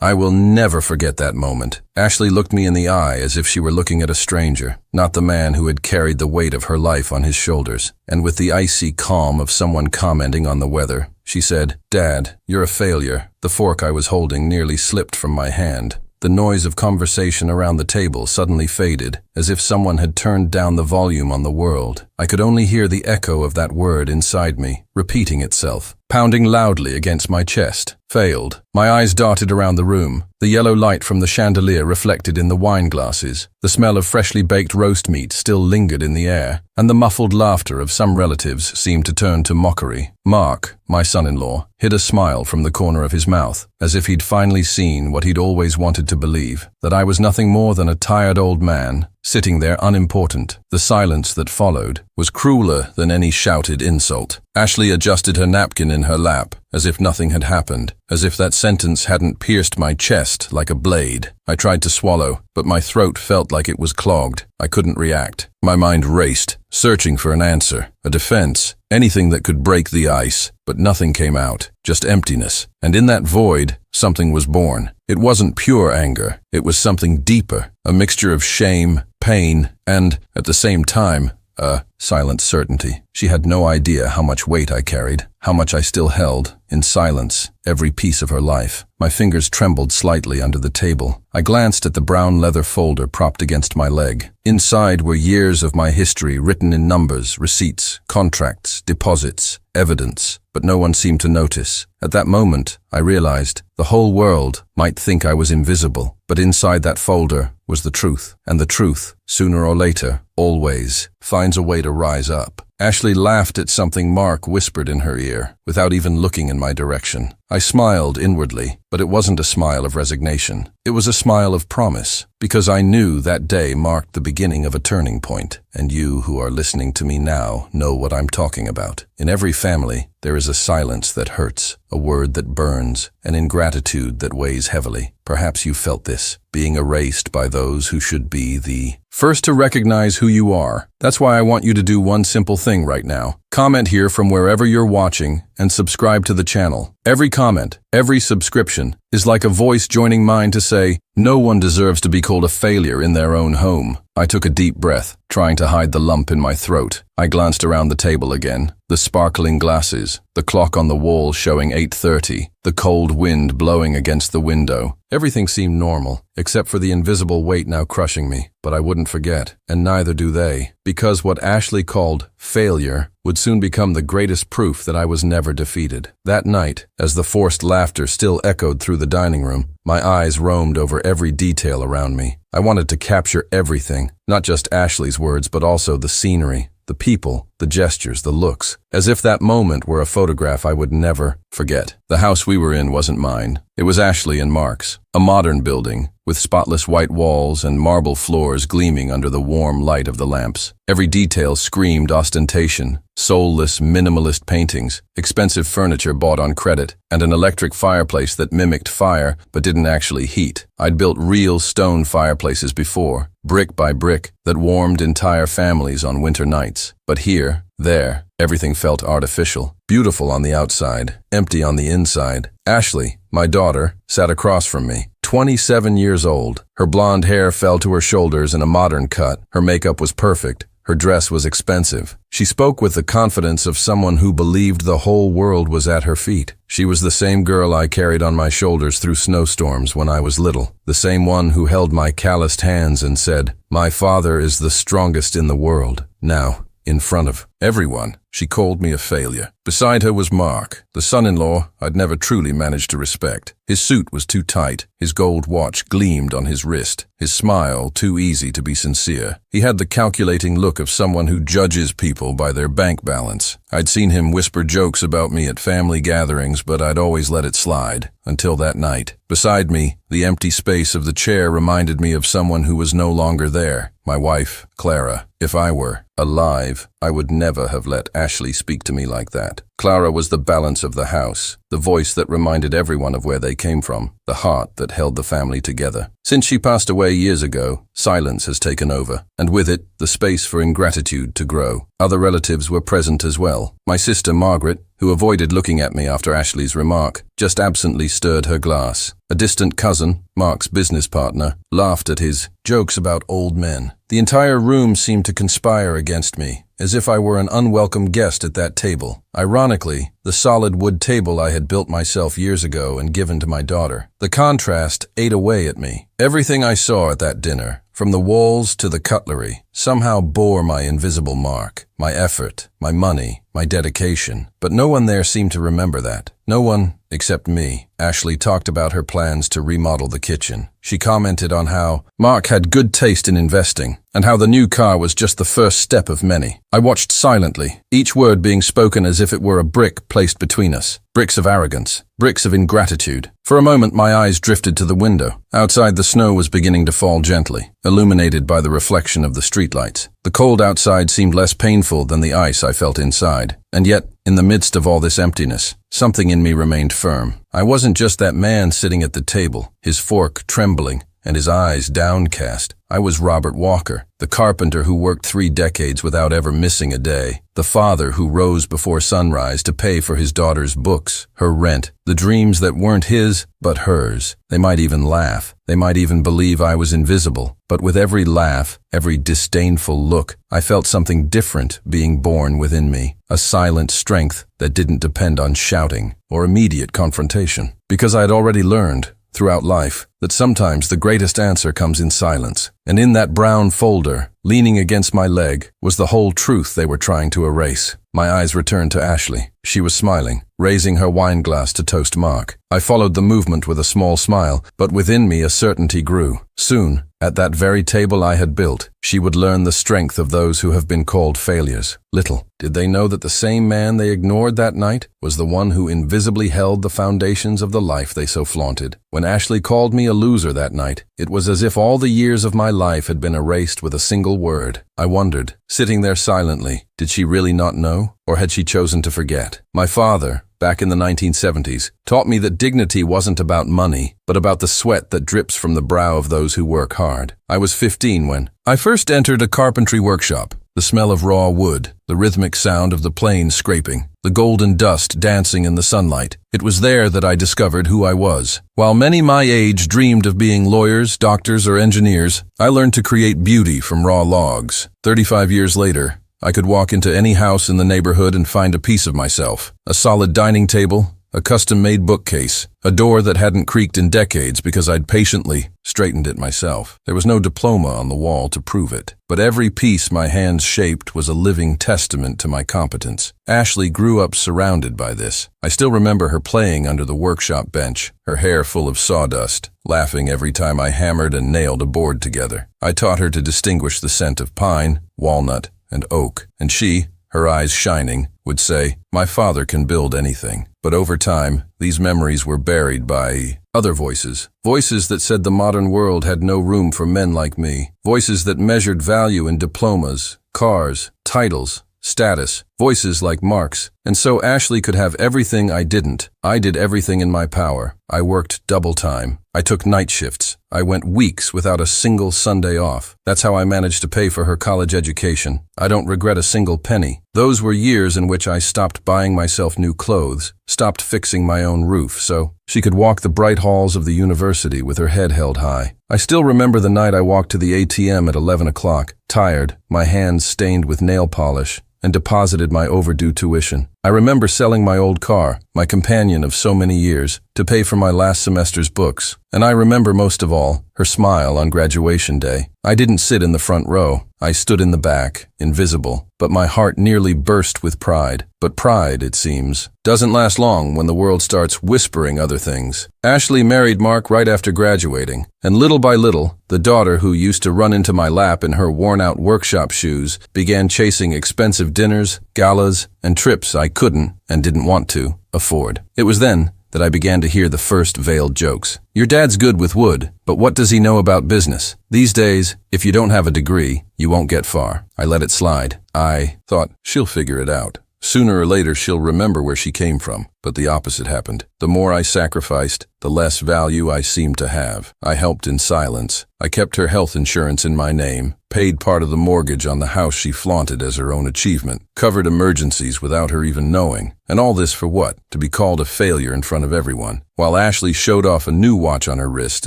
I will never forget that moment. Ashley looked me in the eye as if she were looking at a stranger, not the man who had carried the weight of her life on his shoulders. And with the icy calm of someone commenting on the weather, she said, "Dad, you're a failure." The fork I was holding nearly slipped from my hand. The noise of conversation around the table suddenly faded, as if someone had turned down the volume on the world. I could only hear the echo of that word inside me, repeating itself, pounding loudly against my chest. Failed. My eyes darted around the room. The yellow light from the chandelier reflected in the wine glasses. The smell of freshly baked roast meat still lingered in the air, and the muffled laughter of some relatives seemed to turn to mockery. Mark, my son-in-law, hid a smile from the corner of his mouth, as if he'd finally seen what he'd always wanted to believe, that I was nothing more than a tired old man, sitting there unimportant. The silence that followed was crueler than any shouted insult. Ashley adjusted her napkin in her lap, as if nothing had happened, as if that sentence hadn't pierced my chest like a blade. I tried to swallow, but my throat felt like it was clogged. I couldn't react. My mind raced, searching for an answer, a defense, anything that could break the ice, but nothing came out, just emptiness. And in that void, something was born. It wasn't pure anger. It was something deeper, a mixture of shame, pain, and, at the same time, a silent certainty. She had no idea how much weight I carried, how much I still held, in silence, every piece of her life. My fingers trembled slightly under the table. I glanced at the brown leather folder propped against my leg. Inside were years of my history written in numbers, receipts, contracts, deposits, evidence, but no one seemed to notice. At that moment, I realized the whole world might think I was invisible, but inside that folder was the truth, and the truth, sooner or later, always, finds a way to rise up. Ashley laughed at something Mark whispered in her ear, without even looking in my direction. I smiled inwardly, but it wasn't a smile of resignation. It was a smile of promise, because I knew that day marked the beginning of a turning point, and you who are listening to me now know what I'm talking about. In every family, there is a silence that hurts, a word that burns, an ingratitude that weighs heavily. Perhaps you felt this, being erased by those who should be the first to recognize who you are. That's why I want you to do one simple thing right now. Comment here from wherever you're watching and subscribe to the channel. Every comment, every subscription is like a voice joining mine to say, no one deserves to be called a failure in their own home. I took a deep breath, trying to hide the lump in my throat. I glanced around the table again, the sparkling glasses, the clock on the wall showing 8:30, the cold wind blowing against the window. Everything seemed normal, except for the invisible weight now crushing me. But I wouldn't forget, and neither do they, because what Ashley called failure would soon become the greatest proof that I was never defeated. That night, as the forced laughter still echoed through the dining room, my eyes roamed over every detail around me. I wanted to capture everything, not just Ashley's words, but also the scenery, the people, the gestures, the looks, as if that moment were a photograph I would never forget. The house we were in wasn't mine. It was Ashley and Mark's, a modern building, with spotless white walls and marble floors gleaming under the warm light of the lamps. Every detail screamed ostentation, soulless, minimalist paintings, expensive furniture bought on credit, and an electric fireplace that mimicked fire but didn't actually heat. I'd built real stone fireplaces before, brick by brick, that warmed entire families on winter nights. But here, there, everything felt artificial, beautiful on the outside, empty on the inside. Ashley, my daughter, sat across from me, 27 years old. Her blonde hair fell to her shoulders in a modern cut. Her makeup was perfect. Her dress was expensive. She spoke with the confidence of someone who believed the whole world was at her feet. She was the same girl I carried on my shoulders through snowstorms when I was little, the same one who held my calloused hands and said, "My father is the strongest in the world." Now, in front of everyone, she called me a failure. Beside her was Mark, the son-in-law I'd never truly managed to respect. His suit was too tight, his gold watch gleamed on his wrist, his smile too easy to be sincere. He had the calculating look of someone who judges people by their bank balance. I'd seen him whisper jokes about me at family gatherings, but I'd always let it slide, until that night. Beside me, the empty space of the chair reminded me of someone who was no longer there. My wife, Clara. If I were alive, I would never have let Ashley speak to me like that. Clara was the balance of the house, the voice that reminded everyone of where they came from, the heart that held the family together. Since she passed away years ago, silence has taken over, and with it, the space for ingratitude to grow. Other relatives were present as well. My sister Margaret, who avoided looking at me after Ashley's remark, just absently stirred her glass. A distant cousin, Mark's business partner, laughed at his jokes about old men. The entire room seemed to conspire against me, as if I were an unwelcome guest at that table. Ironically, the solid wood table I had built myself years ago and given to my daughter. The contrast ate away at me. Everything I saw at that dinner, from the walls to the cutlery, somehow bore my invisible mark, my effort, my money, my dedication. But no one there seemed to remember that. No one except me. Ashley talked about her plans to remodel the kitchen. She commented on how Mark had good taste in investing, and how the new car was just the first step of many. I watched silently, each word being spoken as if it were a brick placed between us. Bricks of arrogance, bricks of ingratitude. For a moment my eyes drifted to the window. Outside the snow was beginning to fall gently, illuminated by the reflection of the streetlights. The cold outside seemed less painful than the ice I felt inside. And yet, in the midst of all this emptiness, something in me remained firm. I wasn't just that man sitting at the table, his fork trembling and his eyes downcast. I was Robert Walker, the carpenter who worked 3 decades without ever missing a day, the father who rose before sunrise to pay for his daughter's books, her rent, the dreams that weren't his, but hers. They might even laugh. They might even believe I was invisible. But with every laugh, every disdainful look, I felt something different being born within me, a silent strength that didn't depend on shouting or immediate confrontation. Because I had already learned, throughout life, that sometimes the greatest answer comes in silence. And in that brown folder, leaning against my leg, was the whole truth they were trying to erase. My eyes returned to Ashley. She was smiling, raising her wine glass to toast Mark. I followed the movement with a small smile, but within me a certainty grew. Soon, at that very table I had built, she would learn the strength of those who have been called failures. Little did they know that the same man they ignored that night was the one who invisibly held the foundations of the life they so flaunted. When Ashley called me a loser that night, it was as if all the years of my life had been erased with a single word. I wondered, sitting there silently, did she really not know, or had she chosen to forget? My father, back in the 1970s, taught me that dignity wasn't about money, but about the sweat that drips from the brow of those who work hard. I was 15 when I first entered a carpentry workshop. The smell of raw wood, the rhythmic sound of the planes scraping, the golden dust dancing in the sunlight. It was there that I discovered who I was. While many my age dreamed of being lawyers, doctors, or engineers, I learned to create beauty from raw logs. 35 years later, I could walk into any house in the neighborhood and find a piece of myself. A solid dining table, a custom-made bookcase, a door that hadn't creaked in decades because I'd patiently straightened it myself. There was no diploma on the wall to prove it, but every piece my hands shaped was a living testament to my competence. Ashley grew up surrounded by this. I still remember her playing under the workshop bench, her hair full of sawdust, laughing every time I hammered and nailed a board together. I taught her to distinguish the scent of pine, walnut, and oak, and she, her eyes shining, would say, "My father can build anything." But over time, these memories were buried by other voices. Voices that said the modern world had no room for men like me. Voices that measured value in diplomas, cars, titles, status. Voices like Mark's. And so Ashley could have everything I didn't. I did everything in my power. I worked double time. I took night shifts. I went weeks without a single Sunday off. That's how I managed to pay for her college education. I don't regret a single penny. Those were years in which I stopped buying myself new clothes, stopped fixing my own roof, so she could walk the bright halls of the university with her head held high. I still remember the night I walked to the ATM at 11 o'clock, tired, my hands stained with nail polish, and deposited my overdue tuition. I remember selling my old car, my companion of so many years, to pay for my last semester's books. And I remember most of all, her smile on graduation day. I didn't sit in the front row. I stood in the back, invisible, but my heart nearly burst with pride. But pride, it seems, doesn't last long when the world starts whispering other things. Ashley married Mark right after graduating, and little by little, the daughter who used to run into my lap in her worn-out workshop shoes began chasing expensive dinners, galas, and trips I couldn't, and didn't want to, afford. It was then that I began to hear the first veiled jokes. Your dad's good with wood, but what does he know about business? These days, if you don't have a degree, you won't get far. I let it slide. I thought, she'll figure it out. Sooner or later, she'll remember where she came from. But the opposite happened. The more I sacrificed, the less value I seemed to have. I helped in silence. I kept her health insurance in my name, paid part of the mortgage on the house she flaunted as her own achievement, covered emergencies without her even knowing. And all this for what? To be called a failure in front of everyone. While Ashley showed off a new watch on her wrist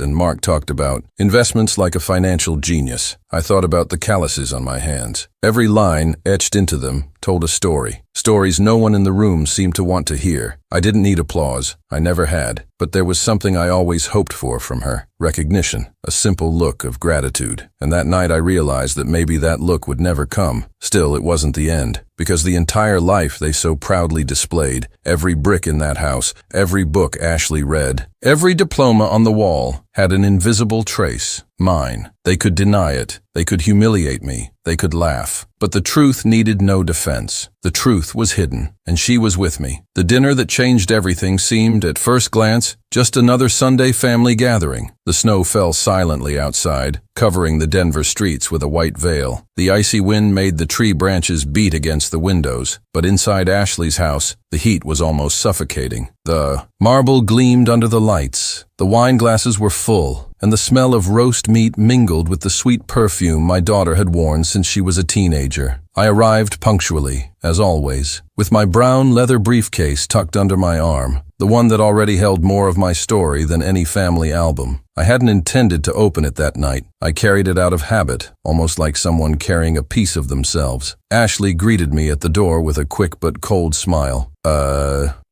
and Mark talked about investments like a financial genius, I thought about the calluses on my hands. Every line etched into them told a story. Stories no one in the room seemed to want to hear. I didn't need applause. I never had. But there was something I always hoped for from her. Recognition. A simple look of gratitude. And that night I realized that maybe that look would never come. Still, it wasn't the end. Because the entire life they so proudly displayed, every brick in that house, every book Ashley read, every diploma on the wall, had an invisible trace. Mine. They could deny it. They could humiliate me. They could laugh. But the truth needed no defense. The truth was hidden, and she was with me. The dinner that changed everything seemed, at first glance, just another Sunday family gathering. The snow fell silently outside, covering the Denver streets with a white veil. The icy wind made the tree branches beat against the windows, but inside Ashley's house, the heat was almost suffocating. The marble gleamed under the lights. The wine glasses were full, and the smell of roast meat mingled with the sweet perfume my daughter had worn since she was a teenager. I arrived punctually, as always, with my brown leather briefcase tucked under my arm, the one that already held more of my story than any family album. I hadn't intended to open it that night. I carried it out of habit, almost like someone carrying a piece of themselves. Ashley greeted me at the door with a quick but cold smile.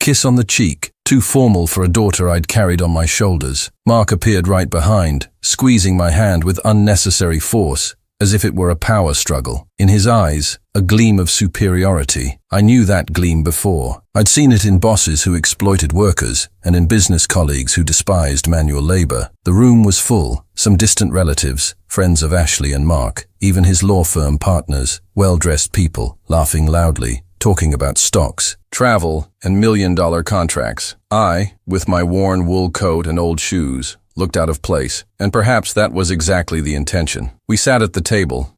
Kiss on the cheek. Too formal for a daughter I'd carried on my shoulders. Mark appeared right behind, squeezing my hand with unnecessary force, as if it were a power struggle. In his eyes, a gleam of superiority. I knew that gleam before. I'd seen it in bosses who exploited workers, and in business colleagues who despised manual labor. The room was full, some distant relatives, friends of Ashley and Mark, even his law firm partners, well-dressed people, laughing loudly, talking about stocks, travel, and million-dollar contracts. I, with my worn wool coat and old shoes, looked out of place, and perhaps that was exactly the intention. We sat at the table,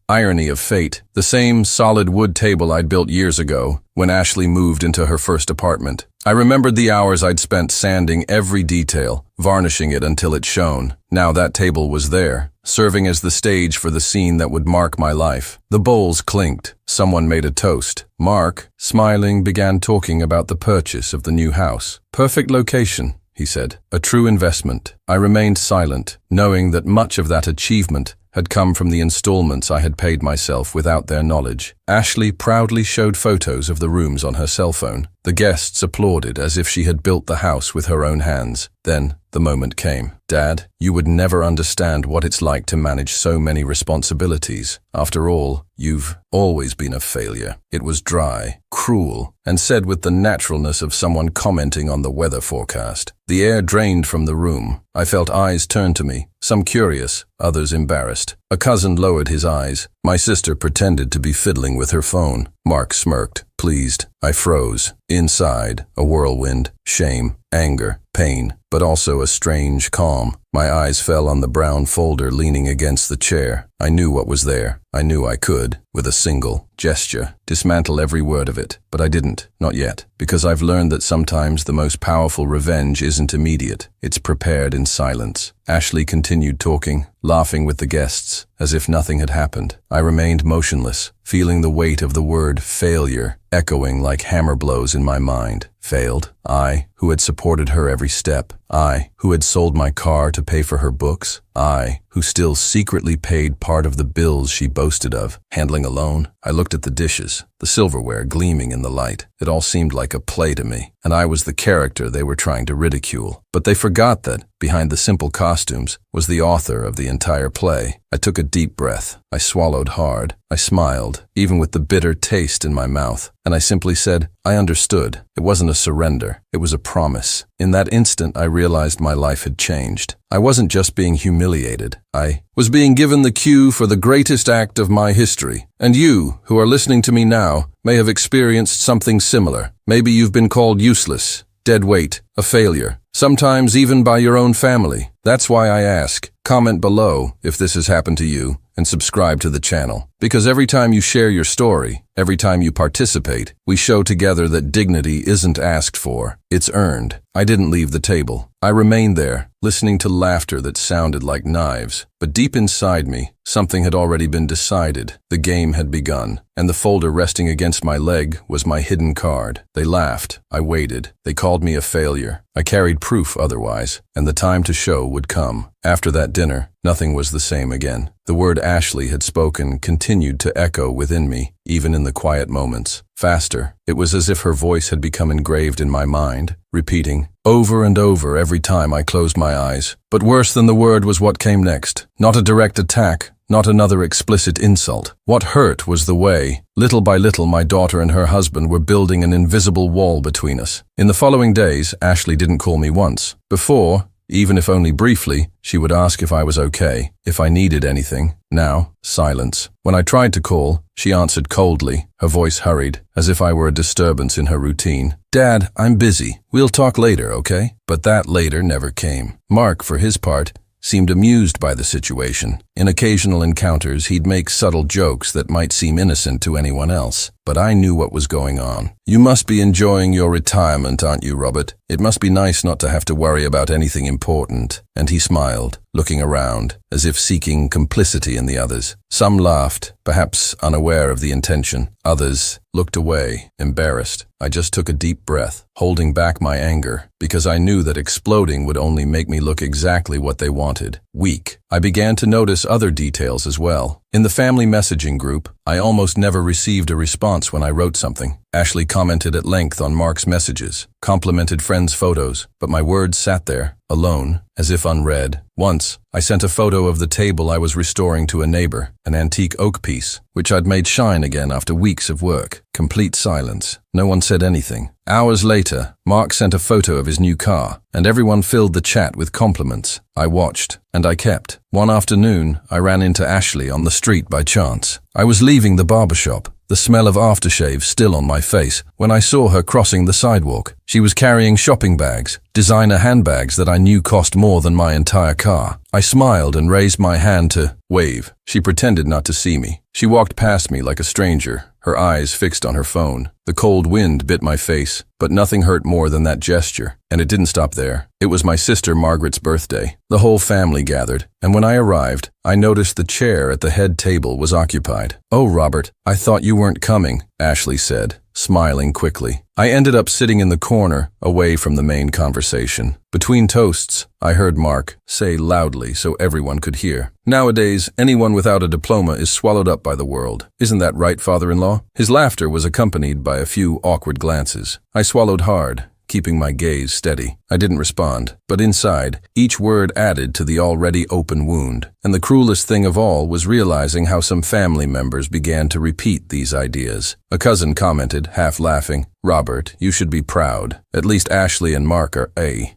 irony of fate, the same solid wood table I'd built years ago when Ashley moved into her first apartment. I remembered the hours I'd spent sanding every detail, varnishing it until it shone. Now that table was there, serving as the stage for the scene that would mark my life. The bowls clinked. Someone made a toast. Mark, smiling, began talking about the purchase of the new house. Perfect location, he said. A true investment. I remained silent, knowing that much of that achievement had come from the installments I had paid myself without their knowledge. Ashley proudly showed photos of the rooms on her cell phone. The guests applauded as if she had built the house with her own hands. Then the moment came. Dad, you would never understand what it's like to manage so many responsibilities. After all, you've always been a failure. It was dry, cruel, and said with the naturalness of someone commenting on the weather forecast. The air drained from the room. I felt eyes turn to me, some curious, others embarrassed. A cousin lowered his eyes. My sister pretended to be fiddling with her phone. Mark smirked, pleased. I froze. Inside, a whirlwind, shame, anger, pain, but also a strange calm. My eyes fell on the brown folder leaning against the chair. I knew what was there. I knew I could, with a single gesture, dismantle every word of it. But I didn't, not yet, because I've learned that sometimes the most powerful revenge isn't immediate. It's prepared in silence. Ashley continued talking, laughing with the guests, as if nothing had happened. I remained motionless, feeling the weight of the word failure echoing like hammer blows in my mind. Failed? I, who had supported her every step. I, who had sold my car to pay for her books. I, who still secretly paid part of the bills she boasted of, handling alone. I looked at the dishes, the silverware gleaming in the light. It all seemed like a play to me, and I was the character they were trying to ridicule. But they forgot that, behind the simple costumes, was the author of the entire play. I took a deep breath. I swallowed hard. I smiled, even with the bitter taste in my mouth, and I simply said, I understood. It wasn't a surrender. It was a promise. In that instant, I realized my life had changed. I wasn't just being humiliated. I was being given the cue for the greatest act of my history. And you, who are listening to me now, may have experienced something similar. Maybe you've been called useless, dead weight, a failure, sometimes even by your own family. That's why I ask, comment below if this has happened to you, and subscribe to the channel. Because every time you share your story, every time you participate, we show together that dignity isn't asked for, it's earned. I didn't leave the table. I remained there, listening to laughter that sounded like knives. But deep inside me, something had already been decided. The game had begun, and the folder resting against my leg was my hidden card. They laughed. I waited. They called me a failure. I carried proof otherwise, and the time to show would come. After that dinner, nothing was the same again. The word Ashley had spoken continued to echo within me, even in the quiet moments. Faster, it was as if her voice had become engraved in my mind, repeating over and over every time I closed my eyes. But worse than the word was what came next. Not a direct attack, not another explicit insult. What hurt was the way, little by little, my daughter and her husband were building an invisible wall between us. In the following days, Ashley didn't call me once. Before, even if only briefly, she would ask if I was okay, if I needed anything. Now, silence. When I tried to call, she answered coldly, her voice hurried, as if I were a disturbance in her routine. Dad, I'm busy. We'll talk later, okay? But that later never came. Mark, for his part, seemed amused by the situation. In occasional encounters, he'd make subtle jokes that might seem innocent to anyone else. But I knew what was going on. You must be enjoying your retirement, aren't you, Robert? It must be nice not to have to worry about anything important. And he smiled, looking around, as if seeking complicity in the others. Some laughed, perhaps unaware of the intention. Others looked away, embarrassed. I just took a deep breath, holding back my anger, because I knew that exploding would only make me look exactly what they wanted. Weak. I began to notice other details as well. In the family messaging group, I almost never received a response when I wrote something. Ashley commented at length on Mark's messages, complimented friends' photos, but my words sat there, alone, as if unread. Once, I sent a photo of the table I was restoring to a neighbor, an antique oak piece, which I'd made shine again after weeks of work. Complete silence. No one said anything. Hours later, Mark sent a photo of his new car, and everyone filled the chat with compliments. I watched, and I kept. One afternoon, I ran into Ashley on the street by chance. I was leaving the barbershop, the smell of aftershave still on my face, when I saw her crossing the sidewalk. She was carrying shopping bags, designer handbags that I knew cost more than my entire car. I smiled and raised my hand to wave. She pretended not to see me. She walked past me like a stranger, her eyes fixed on her phone. The cold wind bit my face, but nothing hurt more than that gesture. And it didn't stop there. It was my sister Margaret's birthday. The whole family gathered, and when I arrived, I noticed the chair at the head table was occupied. "Oh, Robert, I thought you weren't coming," Ashley said, smiling quickly. I ended up sitting in the corner, away from the main conversation. Between toasts, I heard Mark say loudly so everyone could hear, "Nowadays, anyone without a diploma is swallowed up by the world. Isn't that right, father-in-law?" His laughter was accompanied by a few awkward glances. I swallowed hard, keeping my gaze steady. I didn't respond, but inside, each word added to the already open wound. And the cruelest thing of all was realizing how some family members began to repeat these ideas. A cousin commented, half laughing, "Robert, you should be proud. At least Ashley and Mark are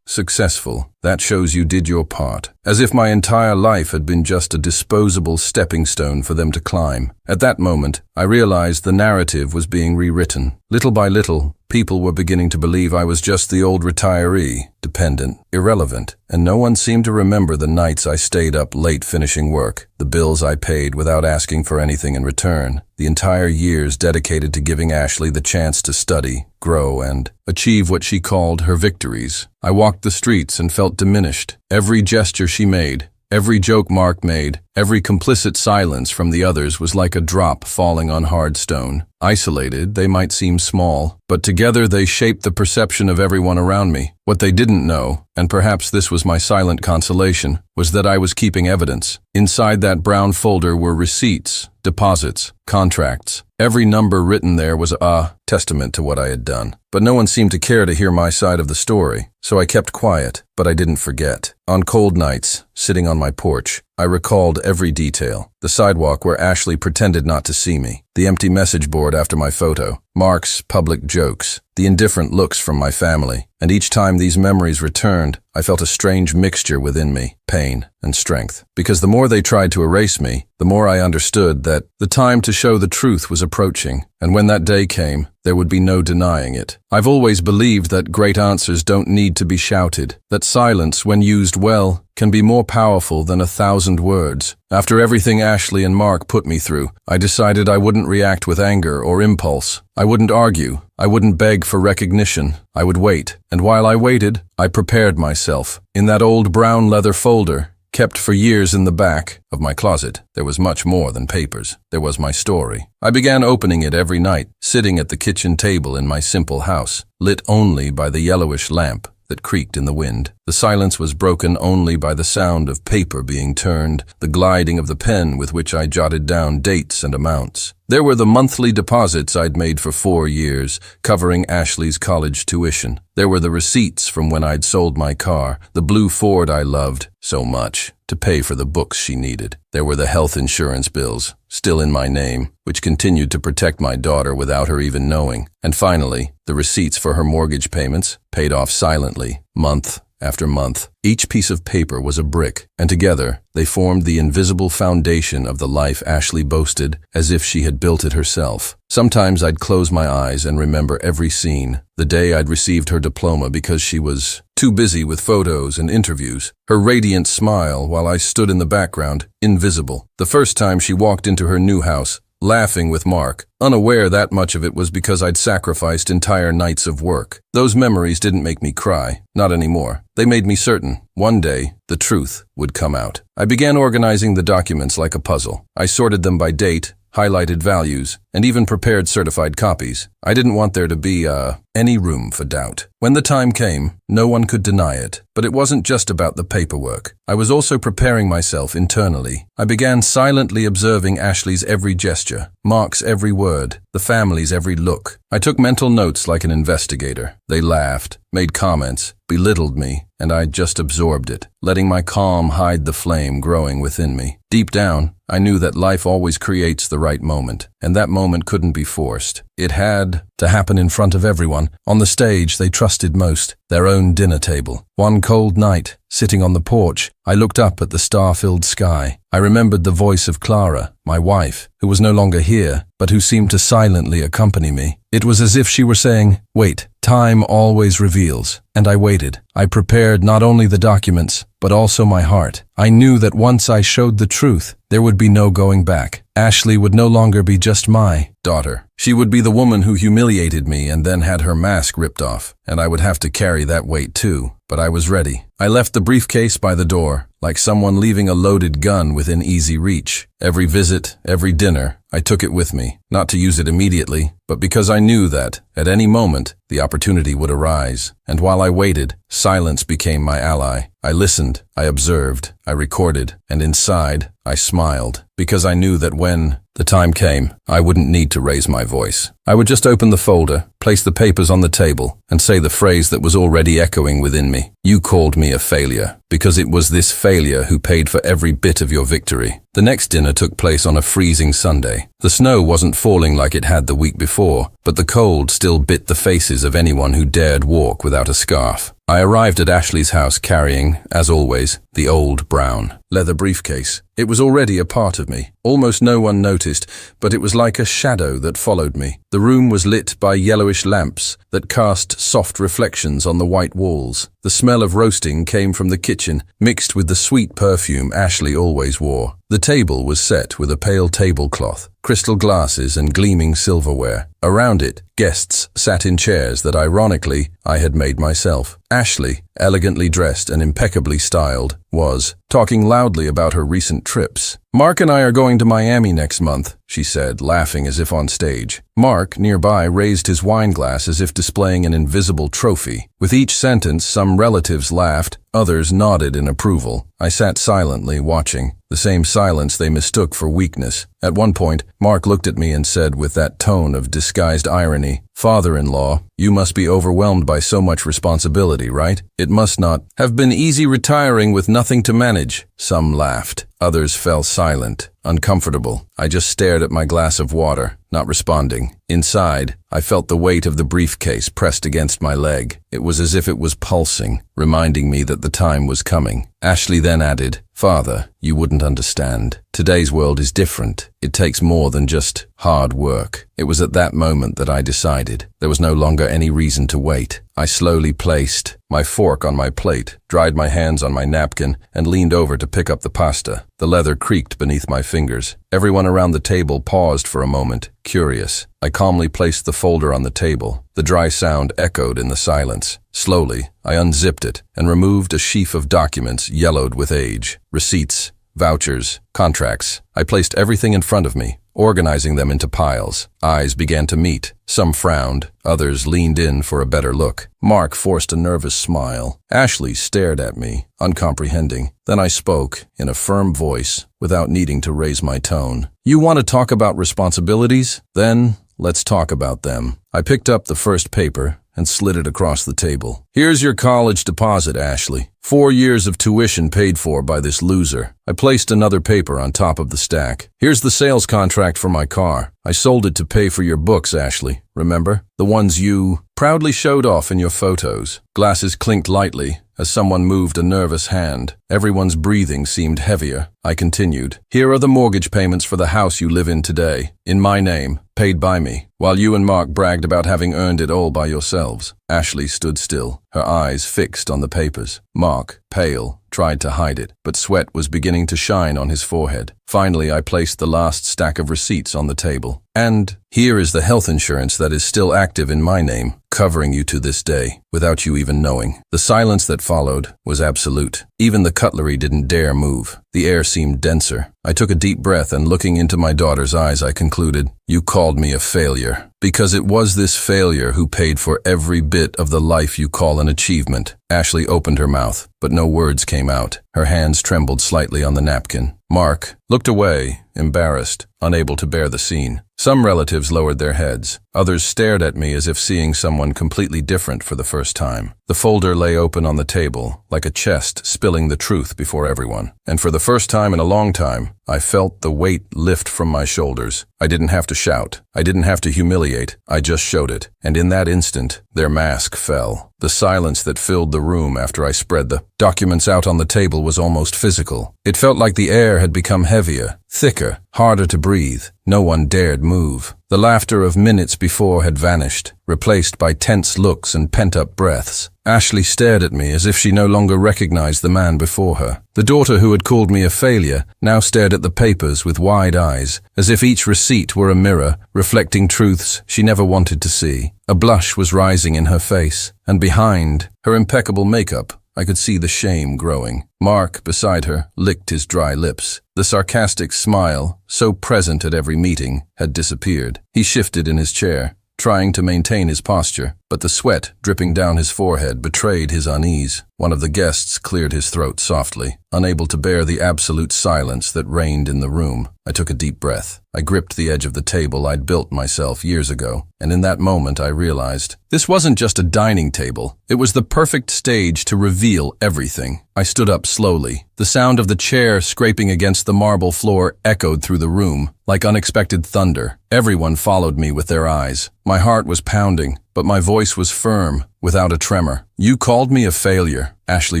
successful. That shows you did your part." As if my entire life had been just a disposable stepping stone for them to climb. At that moment, I realized the narrative was being rewritten. Little by little, people were beginning to believe I was just the old retiree, dependent, irrelevant, and no one seemed to remember the nights I stayed up late finishing work, the bills I paid without asking for anything in return, the entire years dedicated to giving Ashley the chance to study, grow, and achieve what she called her victories. I walked the streets and felt diminished. Every gesture she made, every joke Mark made, every complicit silence from the others was like a drop falling on hard stone. Isolated, they might seem small, but together they shaped the perception of everyone around me. What they didn't know, and perhaps this was my silent consolation, was that I was keeping evidence. Inside that brown folder were receipts, deposits, contracts. Every number written there was a testament to what I had done. But no one seemed to care to hear my side of the story, so I kept quiet, but I didn't forget. On cold nights, sitting on my porch, I recalled every detail. The sidewalk where Ashley pretended not to see me, the empty message board after my photo, Mark's public jokes, the indifferent looks from my family. And each time these memories returned, I felt a strange mixture within me, pain and strength. Because the more they tried to erase me, the more I understood that the time to show the truth was approaching. And when that day came, there would be no denying it. I've always believed that great answers don't need to be shouted, that silence, when used well, can be more powerful than 1,000 words. After everything Ashley and Mark put me through, I decided I wouldn't react with anger or impulse. I wouldn't argue. I wouldn't beg for recognition. I would wait. And while I waited, I prepared myself. In that old brown leather folder, kept for years in the back of my closet, there was much more than papers. There was my story. I began opening it every night, sitting at the kitchen table in my simple house, lit only by the yellowish lamp that creaked in the wind. The silence was broken only by the sound of paper being turned, the gliding of the pen with which I jotted down dates and amounts. There were the monthly deposits I'd made for 4 years, covering Ashley's college tuition. There were the receipts from when I'd sold my car, the blue Ford I loved so much, to pay for the books she needed. There were the health insurance bills, still in my name, which continued to protect my daughter without her even knowing. And finally, the receipts for her mortgage payments, paid off silently, month after month. Each piece of paper was a brick, and together they formed the invisible foundation of the life Ashley boasted, as if she had built it herself. Sometimes I'd close my eyes and remember every scene. The day I'd received her diploma because she was too busy with photos and interviews. Her radiant smile while I stood in the background, invisible. The first time she walked into her new house, laughing with Mark, unaware that much of it was because I'd sacrificed entire nights of work. Those memories didn't make me cry, not anymore. They made me certain, one day, the truth would come out. I began organizing the documents like a puzzle. I sorted them by date, highlighted values, and even prepared certified copies. I didn't want there to be, any room for doubt. When the time came, no one could deny it. But it wasn't just about the paperwork. I was also preparing myself internally. I began silently observing Ashley's every gesture, Mark's every word, the family's every look. I took mental notes like an investigator. They laughed, made comments, belittled me, and I just absorbed it, letting my calm hide the flame growing within me. Deep down, I knew that life always creates the right moment, and that moment couldn't be forced. It had to happen in front of everyone, on the stage they trusted most, their own dinner table. One cold night, sitting on the porch, I looked up at the star-filled sky. I remembered the voice of Clara, my wife, who was no longer here, but who seemed to silently accompany me. It was as if she were saying, "Wait, time always reveals." And I waited. I prepared not only the documents, but also my heart. I knew that once I showed the truth, there would be no going back. Ashley would no longer be just my daughter. She would be the woman who humiliated me and then had her mask ripped off, and I would have to carry that weight too. But I was ready. I left the briefcase by the door, like someone leaving a loaded gun within easy reach. Every visit, every dinner, I took it with me, not to use it immediately, but because I knew that, at any moment, the opportunity would arise. And while I waited, silence became my ally. I listened, I observed, I recorded, and inside, I smiled, because I knew that when the time came, I wouldn't need to raise my voice. I would just open the folder, place the papers on the table, and say the phrase that was already echoing within me. You called me a failure, because it was this failure who paid for every bit of your victory. The next dinner took place on a freezing Sunday. The snow wasn't falling like it had the week before, but the cold still bit the faces of anyone who dared walk without a scarf. I arrived at Ashley's house carrying, as always, the old brown leather briefcase. It was already a part of me. Almost no one noticed, but it was like a shadow that followed me. The room was lit by yellowish lamps that cast soft reflections on the white walls. The smell of roasting came from the kitchen, mixed with the sweet perfume Ashley always wore. The table was set with a pale tablecloth, crystal glasses and gleaming silverware. Around it, guests sat in chairs that ironically I had made myself. Ashley, elegantly dressed and impeccably styled, was talking loudly about her recent trips. Mark and I are going to Miami next month, she said, laughing as if on stage. Mark, nearby, raised his wine glass as if displaying an invisible trophy. With each sentence, some relatives laughed, others nodded in approval. I sat silently, watching, the same silence they mistook for weakness. At one point, Mark looked at me and said with that tone of disguised irony, "Father-in-law, you must be overwhelmed by so much responsibility, right? It must not have been easy retiring with nothing to manage." Some laughed. Others fell silent, uncomfortable. I just stared at my glass of water, not responding. Inside, I felt the weight of the briefcase pressed against my leg. It was as if it was pulsing, reminding me that the time was coming. Ashley then added, "Father, you wouldn't understand. Today's world is different. It takes more than just hard work." It was at that moment that I decided. There was no longer any reason to wait. I slowly placed my fork on my plate, dried my hands on my napkin, and leaned over to pick up the pasta. The leather creaked beneath my fingers. Everyone around the table paused for a moment, curious. I calmly placed the folder on the table. The dry sound echoed in the silence. Slowly, I unzipped it and removed a sheaf of documents yellowed with age. Receipts, vouchers, contracts. I placed everything in front of me, organizing them into piles. Eyes began to meet. Some frowned, others leaned in for a better look. Mark forced a nervous smile. Ashley stared at me, uncomprehending. Then I spoke, in a firm voice, without needing to raise my tone. "You want to talk about responsibilities? Then let's talk about them." I picked up the first paper and slid it across the table. "Here's your college deposit, Ashley. 4 years of tuition paid for by this loser." I placed another paper on top of the stack. "Here's the sales contract for my car. I sold it to pay for your books, Ashley. Remember? The ones you proudly showed off in your photos." Glasses clinked lightly as someone moved a nervous hand. Everyone's breathing seemed heavier. I continued. "Here are the mortgage payments for the house you live in today, in my name, paid by me, while you and Mark bragged about having earned it all by yourselves." Ashley stood still, her eyes fixed on the papers. Mark, pale, tried to hide it, but sweat was beginning to shine on his forehead. Finally, I placed the last stack of receipts on the table. "And here is the health insurance that is still active in my name, covering you to this day, without you even knowing." The silence that followed was absolute. Even the cutlery didn't dare move. The air seemed denser. I took a deep breath and looking into my daughter's eyes, I concluded, "You called me a failure. Because it was this failure who paid for every bit of the life you call an achievement." Ashley opened her mouth, but no words came out. Her hands trembled slightly on the napkin. Mark looked away, embarrassed, unable to bear the scene. Some relatives lowered their heads. Others stared at me as if seeing someone completely different for the first time. The folder lay open on the table, like a chest spilling the truth before everyone. And for the first time in a long time, I felt the weight lift from my shoulders. I didn't have to shout. I didn't have to humiliate. I just showed it. And in that instant, their mask fell. The silence that filled the room after I spread the documents out on the table was almost physical. It felt like the air had become heavier, thicker, harder to breathe. No one dared move. The laughter of minutes before had vanished, replaced by tense looks and pent-up breaths. Ashley stared at me as if she no longer recognized the man before her. The daughter who had called me a failure now stared at the papers with wide eyes, as if each receipt were a mirror, reflecting truths she never wanted to see. A blush was rising in her face, and behind her impeccable makeup, I could see the shame growing. Mark, beside her, licked his dry lips. The sarcastic smile, so present at every meeting, had disappeared. He shifted in his chair, trying to maintain his posture, but the sweat dripping down his forehead betrayed his unease. One of the guests cleared his throat softly, unable to bear the absolute silence that reigned in the room. I took a deep breath. I gripped the edge of the table I'd built myself years ago, and in that moment I realized this wasn't just a dining table. It was the perfect stage to reveal everything. I stood up slowly. The sound of the chair scraping against the marble floor echoed through the room, like unexpected thunder. Everyone followed me with their eyes. My heart was pounding, but my voice was firm, without a tremor. "You called me a failure." Ashley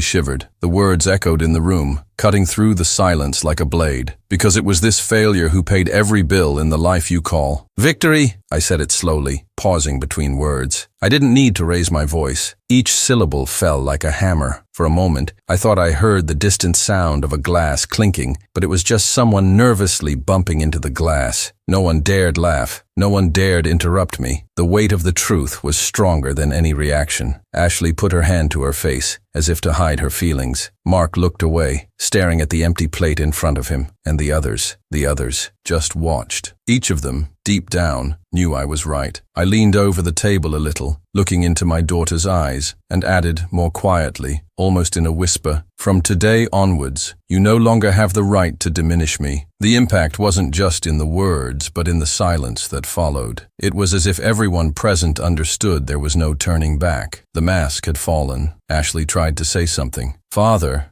shivered. The words echoed in the room, cutting through the silence like a blade. "Because it was this failure who paid every bill in the life you call victory." I said it slowly, pausing between words. I didn't need to raise my voice. Each syllable fell like a hammer. For a moment, I thought I heard the distant sound of a glass clinking, but it was just someone nervously bumping into the glass. No one dared laugh. No one dared interrupt me. The weight of the truth was stronger than any reaction. Ashley put her hand to her face, as if to hide her feelings. Mark looked away, staring at the empty plate in front of him, and the others just watched. Each of them, deep down, knew I was right. I leaned over the table a little, looking into my daughter's eyes, and added more quietly, almost in a whisper, "From today onwards, you no longer have the right to diminish me." The impact wasn't just in the words, but in the silence that followed. It was as if everyone present understood there was no turning back. The mask had fallen. Ashley tried to say something. Father,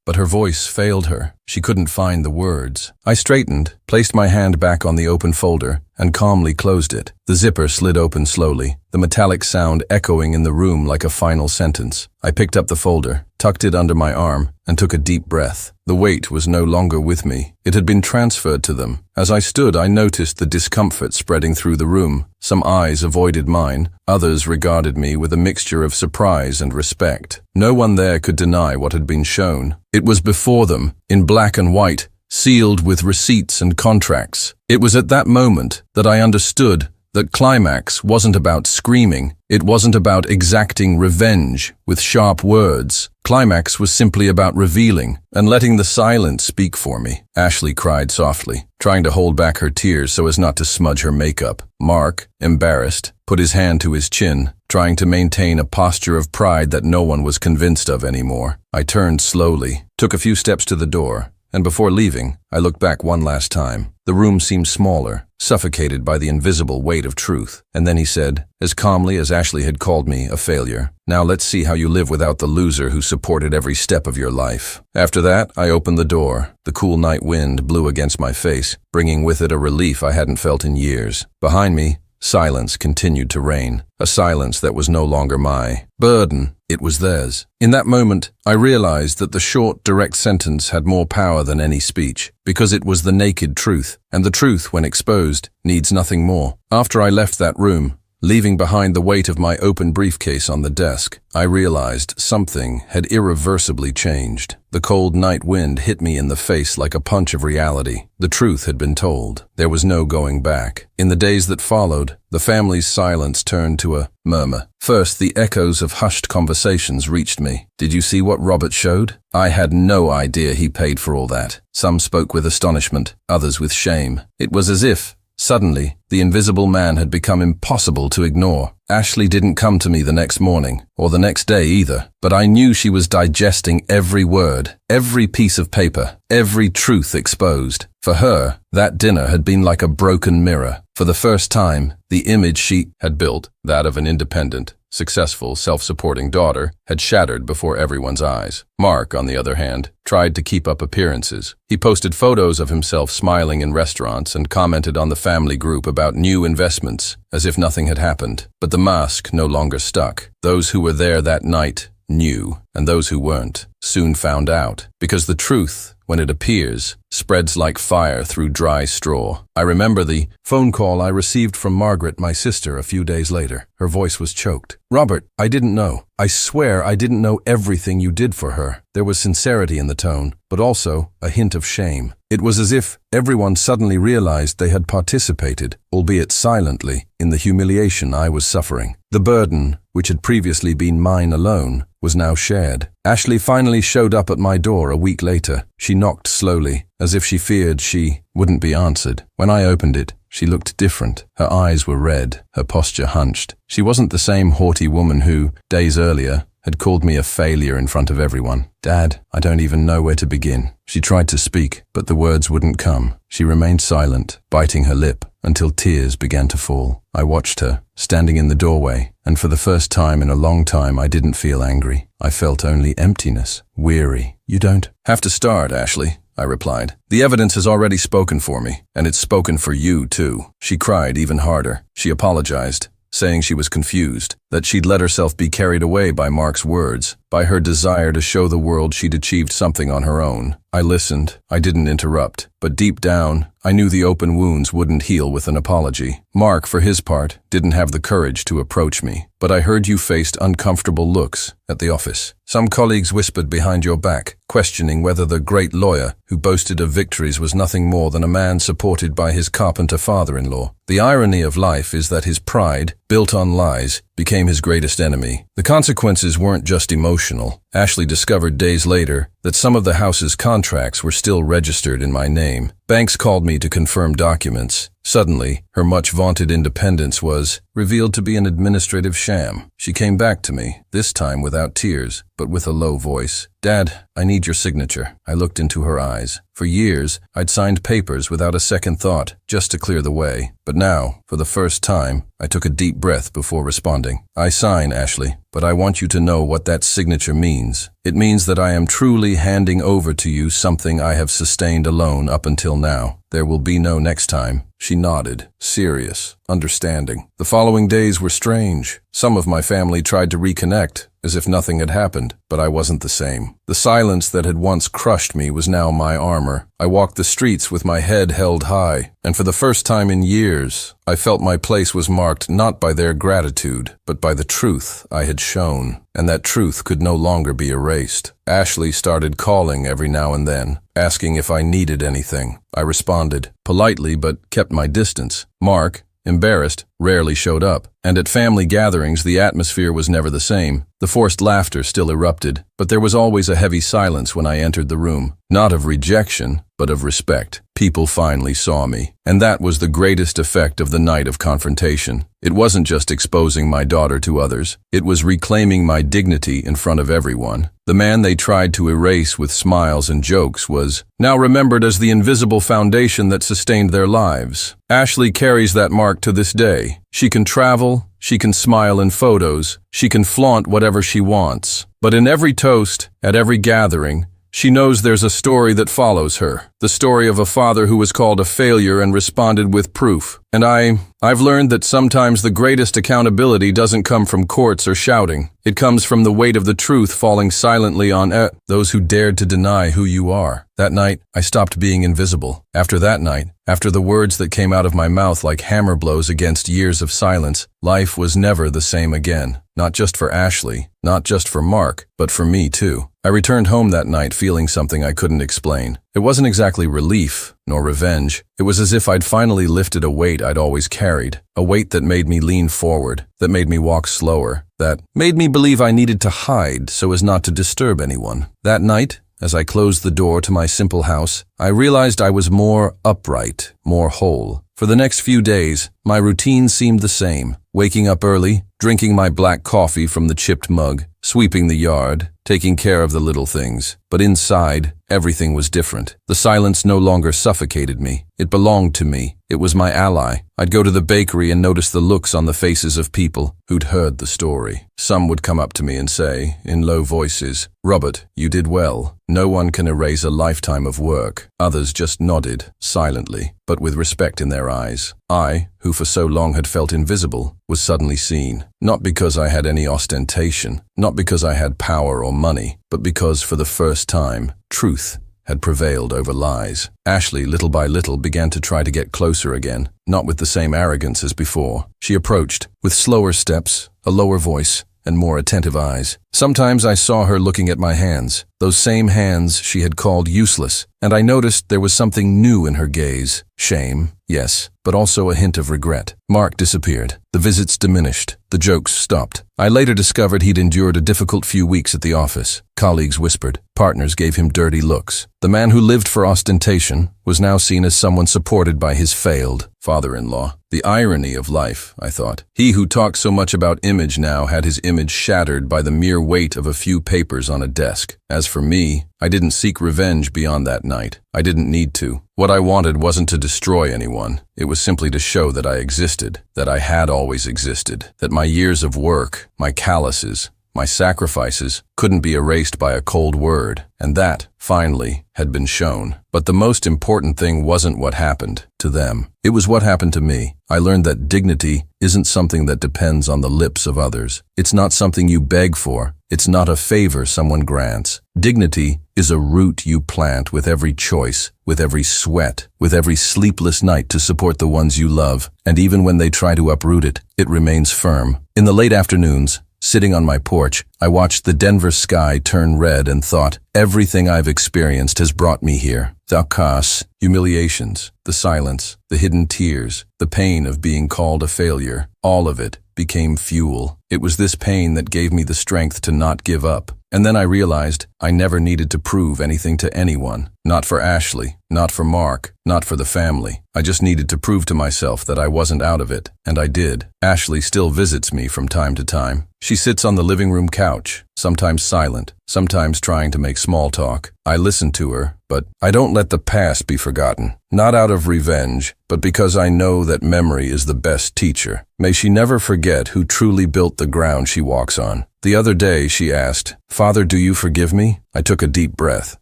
but her voice failed her. She couldn't find the words. I straightened, placed my hand back on the open folder, and calmly closed it. The zipper slid open slowly, the metallic sound echoing in the room like a final sentence. I picked up the folder, tucked it under my arm, and took a deep breath. The weight was no longer with me. It had been transferred to them. As I stood, I noticed the discomfort spreading through the room. Some eyes avoided mine, others regarded me with a mixture of surprise and respect. No one there could deny what had been shown. It was before them, in black and white, sealed with receipts and contracts. It was at that moment that I understood that climax wasn't about screaming. It wasn't about exacting revenge with sharp words. Climax was simply about revealing and letting the silence speak for me. Ashley cried softly, trying to hold back her tears so as not to smudge her makeup. Mark, embarrassed, put his hand to his chin, trying to maintain a posture of pride that no one was convinced of anymore. I turned slowly, took a few steps to the door, and before leaving, I looked back one last time. The room seemed smaller, suffocated by the invisible weight of truth. And then he said, as calmly as Ashley had called me a failure, "Now let's see how you live without the loser who supported every step of your life." After that, I opened the door. The cool night wind blew against my face, bringing with it a relief I hadn't felt in years. Behind me, silence continued to reign, a silence that was no longer my burden, it was theirs. In that moment, I realized that the short, direct sentence had more power than any speech, because it was the naked truth, and the truth, when exposed, needs nothing more. After I left that room, leaving behind the weight of my open briefcase on the desk, I realized something had irreversibly changed. The cold night wind hit me in the face like a punch of reality. The truth had been told. There was no going back. In the days that followed, the family's silence turned to a murmur. First, the echoes of hushed conversations reached me. "Did you see what Robert showed? I had no idea he paid for all that." Some spoke with astonishment, others with shame. It was as if, suddenly, the invisible man had become impossible to ignore. Ashley didn't come to me the next morning, or the next day either, but I knew she was digesting every word, every piece of paper, every truth exposed. For her, that dinner had been like a broken mirror. For the first time, the image she had built, that of an independent, successful, self-supporting daughter, had shattered before everyone's eyes. Mark, on the other hand, tried to keep up appearances. He posted photos of himself smiling in restaurants and commented on the family group about new investments, as if nothing had happened. But the mask no longer stuck. Those who were there that night knew, and those who weren't soon found out, because the truth, when it appears, spreads like fire through dry straw. I remember the phone call I received from Margaret, my sister, a few days later. Her voice was choked. "Robert, I didn't know. I swear I didn't know everything you did for her." There was sincerity in the tone, but also a hint of shame. It was as if everyone suddenly realized they had participated, albeit silently, in the humiliation I was suffering. The burden, which had previously been mine alone, was now shared. Ashley finally showed up at my door a week later. She knocked slowly, as if she feared she wouldn't be answered. When I opened it, she looked different. Her eyes were red, her posture hunched. She wasn't the same haughty woman who, days earlier, had called me a failure in front of everyone. "Dad, I don't even know where to begin." She tried to speak, but the words wouldn't come. She remained silent, biting her lip, until tears began to fall. I watched her, standing in the doorway, and for the first time in a long time I didn't feel angry. I felt only emptiness, weary. "You don't have to start, Ashley," I replied. "The evidence has already spoken for me, and it's spoken for you, too." She cried even harder. She apologized, saying she was confused, that she'd let herself be carried away by Mark's words, by her desire to show the world she'd achieved something on her own. I listened. I didn't interrupt, but deep down, I knew the open wounds wouldn't heal with an apology. Mark, for his part, didn't have the courage to approach me, but I heard you faced uncomfortable looks at the office. Some colleagues whispered behind your back, questioning whether the great lawyer who boasted of victories was nothing more than a man supported by his carpenter father-in-law. The irony of life is that his pride, built on lies, became his greatest enemy. The consequences weren't just emotional. Ashley discovered days later that some of the house's contracts were still registered in my name. Banks called me to confirm documents. Suddenly, her much-vaunted independence was revealed to be an administrative sham. She came back to me, this time without tears, but with a low voice. "Dad, I need your signature." I looked into her eyes. For years, I'd signed papers without a second thought, just to clear the way. But now, for the first time, I took a deep breath before responding. "I sign, Ashley, but but I want you to know what that signature means. It means that I am truly handing over to you something I have sustained alone up until now. There will be no next time." She nodded, serious, understanding. The following days were strange. Some of my family tried to reconnect, as if nothing had happened, but I wasn't the same. The silence that had once crushed me was now my armor. I walked the streets with my head held high, and for the first time in years, I felt my place was marked not by their gratitude, but by the truth I had shown, and that truth could no longer be erased. Ashley started calling every now and then, asking if I needed anything. I responded, politely but kept my distance. Mark, embarrassed, rarely showed up, and at family gatherings the atmosphere was never the same. The forced laughter still erupted, but there was always a heavy silence when I entered the room. Not of rejection, but of respect. People finally saw me, and that was the greatest effect of the night of confrontation. It wasn't just exposing my daughter to others, it was reclaiming my dignity in front of everyone. The man they tried to erase with smiles and jokes was now remembered as the invisible foundation that sustained their lives. Ashley carries that mark to this day. She can travel, she can smile in photos, she can flaunt whatever she wants. But in every toast, at every gathering, she knows there's a story that follows her. The story of a father who was called a failure and responded with proof. And I've learned that sometimes the greatest accountability doesn't come from courts or shouting. It comes from the weight of the truth falling silently on those who dared to deny who you are. That night, I stopped being invisible. After that night, after the words that came out of my mouth like hammer blows against years of silence, life was never the same again. Not just for Ashley, not just for Mark, but for me too. I returned home that night feeling something I couldn't explain. It wasn't exactly relief, nor revenge. It was as if I'd finally lifted a weight I'd always carried, a weight that made me lean forward, that made me walk slower, that made me believe I needed to hide so as not to disturb anyone. That night, as I closed the door to my simple house, I realized I was more upright, more whole. For the next few days, my routine seemed the same. Waking up early, drinking my black coffee from the chipped mug, sweeping the yard, taking care of the little things. But inside, everything was different. The silence no longer suffocated me. It belonged to me. It was my ally. I'd go to the bakery and notice the looks on the faces of people who'd heard the story. Some would come up to me and say, in low voices, "Robert, you did well. No one can erase a lifetime of work." Others just nodded, silently, but with respect in their eyes. I, who for so long had felt invisible, was suddenly seen. Not because I had any ostentation, not because I had power or money, but because for the first time, truth had prevailed over lies. Ashley, little by little, began to try to get closer again, not with the same arrogance as before. She approached, with slower steps, a lower voice, and more attentive eyes. Sometimes I saw her looking at my hands, those same hands she had called useless, and I noticed there was something new in her gaze. Shame, yes, but also a hint of regret. Mark disappeared. The visits diminished. The jokes stopped. I later discovered he'd endured a difficult few weeks at the office. Colleagues whispered. Partners gave him dirty looks. The man who lived for ostentation was now seen as someone supported by his failed father-in-law. The irony of life, I thought. He who talked so much about image now had his image shattered by the mere weight of a few papers on a desk. As for me, I didn't seek revenge beyond that night. I didn't need to. What I wanted wasn't to destroy anyone. It was simply to show that I existed, that I had always existed, that my years of work, my calluses, my sacrifices couldn't be erased by a cold word, and that, finally, had been shown. But the most important thing wasn't what happened to them. It was what happened to me. I learned that dignity isn't something that depends on the lips of others. It's not something you beg for. It's not a favor someone grants. Dignity is a root you plant with every choice, with every sweat, with every sleepless night to support the ones you love, and even when they try to uproot it, it remains firm. In the late afternoons, sitting on my porch, I watched the Denver sky turn red and thought, everything I've experienced has brought me here. The chaos, humiliations, the silence, the hidden tears, the pain of being called a failure, all of it became fuel. It was this pain that gave me the strength to not give up. And then I realized I never needed to prove anything to anyone. Not for Ashley, not for Mark, not for the family. I just needed to prove to myself that I wasn't out of it, and I did. Ashley still visits me from time to time. She sits on the living room couch, sometimes silent, sometimes trying to make small talk. I listen to her, but I don't let the past be forgotten. Not out of revenge, but because I know that memory is the best teacher. May she never forget who truly built the ground she walks on. The other day she asked, "Father, do you forgive me?" I took a deep breath.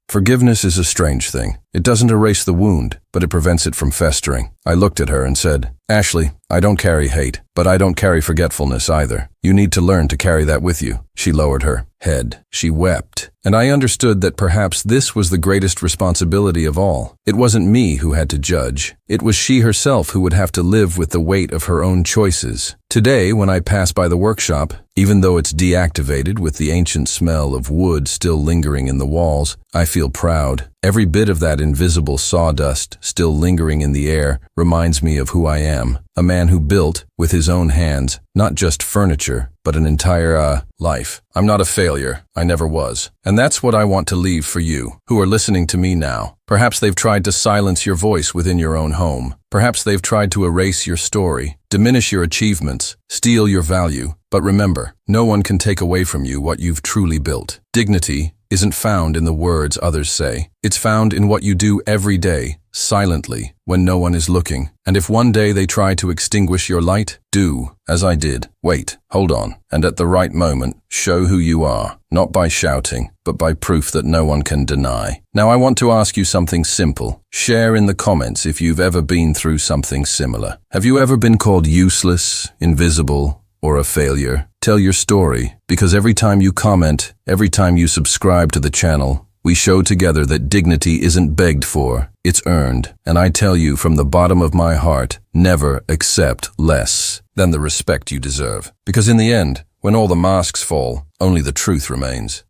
Forgiveness is a strange thing. It doesn't erase the wound, but it prevents it from festering. I looked at her and said, "Ashley, I don't carry hate, but I don't carry forgetfulness either. You need to learn to carry that with you." She lowered her head. She wept. And I understood that perhaps this was the greatest responsibility of all. It wasn't me who had to judge. It was she herself who would have to live with the weight of her own choices. Today, when I pass by the workshop, even though it's deactivated with the ancient smell of wood still lingering in the walls, I feel proud. Every bit of that invisible sawdust still lingering in the air reminds me of who I am. A man who built, with his own hands, not just furniture, but an entire, life. I'm not a failure. I never was. And that's what I want to leave for you, who are listening to me now. Perhaps they've tried to silence your voice within your own home. Perhaps they've tried to erase your story, diminish your achievements, steal your value. But remember, no one can take away from you what you've truly built. Dignity isn't found in the words others say. It's found in what you do every day, silently, when no one is looking. And if one day they try to extinguish your light, do as I did. Wait, hold on, and at the right moment, show who you are, not by shouting, but by proof that no one can deny. Now I want to ask you something simple. Share in the comments if you've ever been through something similar. Have you ever been called useless, invisible, or a failure? Tell your story, because every time you comment, every time you subscribe to the channel, we show together that dignity isn't begged for, it's earned. And I tell you from the bottom of my heart, never accept less than the respect you deserve. Because in the end, when all the masks fall, only the truth remains.